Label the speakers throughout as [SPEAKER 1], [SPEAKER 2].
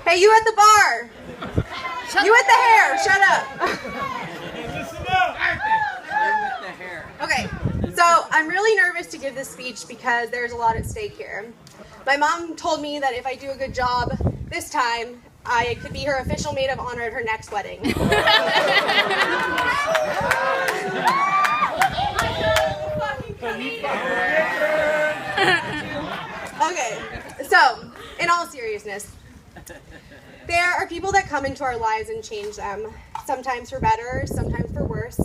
[SPEAKER 1] Hey, you at the bar. You with the hair. Shut up. Okay, so I'm really nervous to give this speech because there's a lot at stake here. My mom told me that if I do a good job this time, I could be her official maid of honor at her next wedding. Okay, so in all seriousness, there are people that come into our lives and change them, sometimes for better, sometimes for worse,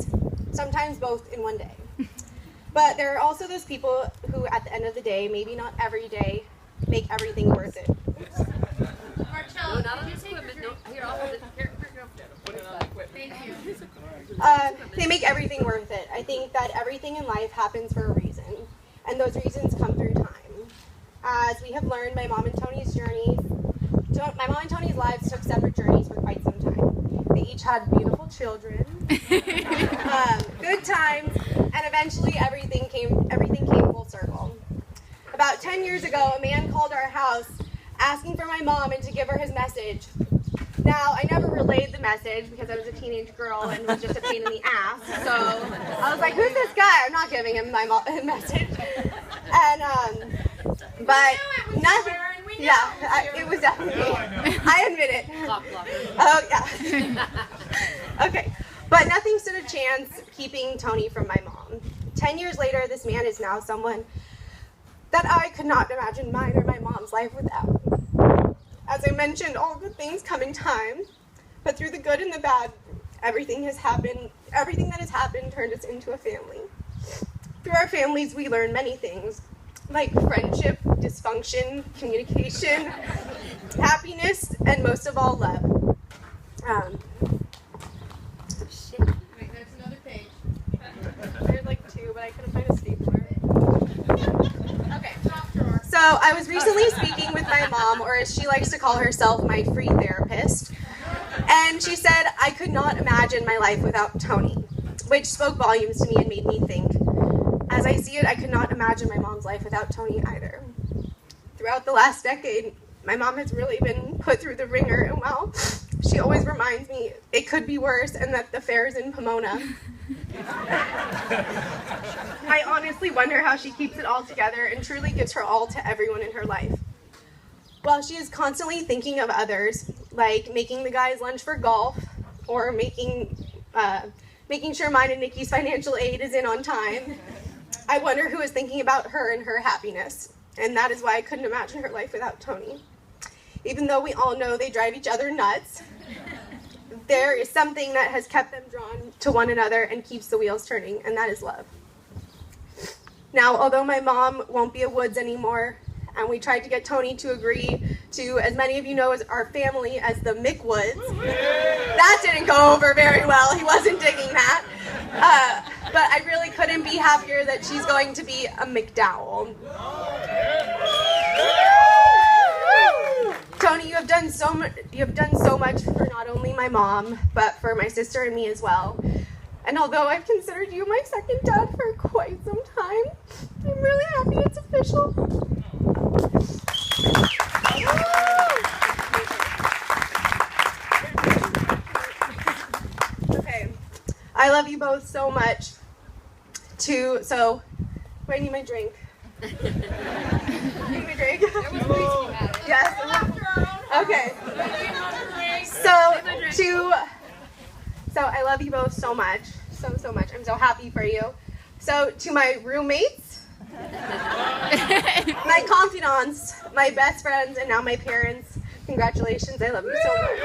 [SPEAKER 1] sometimes both in one day. But there are also those people who, at the end of the day, maybe not every day, make everything worth it.
[SPEAKER 2] Marcella, not on this equipment. No, here, I'll hold it. Here, put it on the equipment. Thank you.
[SPEAKER 1] They make everything worth it. I think that everything in life happens for a reason, and those reasons come through time. As we have learned, my mom and Tony's lives took separate journeys for quite some time. They each had beautiful children, good times, and eventually everything came full circle. About 10 years ago, a man called our house asking for my mom and to give her his message. Now, I never relayed the message because I was a teenage girl and it was just a pain in the ass. So I was like, who's this guy? I'm not giving him my message. And, but nothing. Yeah, it was definitely me. I admit it. Oh, yeah. Okay. But nothing stood a chance keeping Tony from my mom. 10 years later, this man is now someone that I could not imagine mine or my mom's life without. As I mentioned, all good things come in time, but through the good and the bad, everything that has happened turned us into a family. Through our families, we learn many things, like friendship, dysfunction, communication, happiness, and most of all, love.
[SPEAKER 2] Wait, there's another page.
[SPEAKER 1] There's like two, but I couldn't find a stapler. Okay. So I was recently speaking with my mom, or as she likes to call herself, my free therapist. And she said, I could not imagine my life without Tony, which spoke volumes to me and made me think. As I see it, I could not imagine my mom's life without Tony either. Throughout the last decade, my mom has really been put through the ringer, and well, she always reminds me it could be worse and that the fair is in Pomona. I honestly wonder how she keeps it all together and truly gives her all to everyone in her life. While she is constantly thinking of others, like making the guys lunch for golf, or making sure mine and Nikki's financial aid is in on time, I wonder who is thinking about her and her happiness. And that is why I couldn't imagine her life without Tony. Even though we all know they drive each other nuts, there is something that has kept them drawn to one another and keeps the wheels turning, and that is love. Now, although my mom won't be a Woods anymore, and we tried to get Tony to agree to, as many of you know, as our family as the McWoods, that didn't go over very well. He wasn't digging that. But I really couldn't be happier that she's going to be a McDowell. Tony, you have done so much for not only my mom, but for my sister and me as well. And although I've considered you my second dad for quite some time, I'm really happy it's official. Okay, I love you both so much. So, I need my drink. Need my drink? Yes. Okay. So I love you both so much. So much. I'm so happy for you. So to my roommates, my confidants, my best friends, and now my parents, congratulations. I love you so much.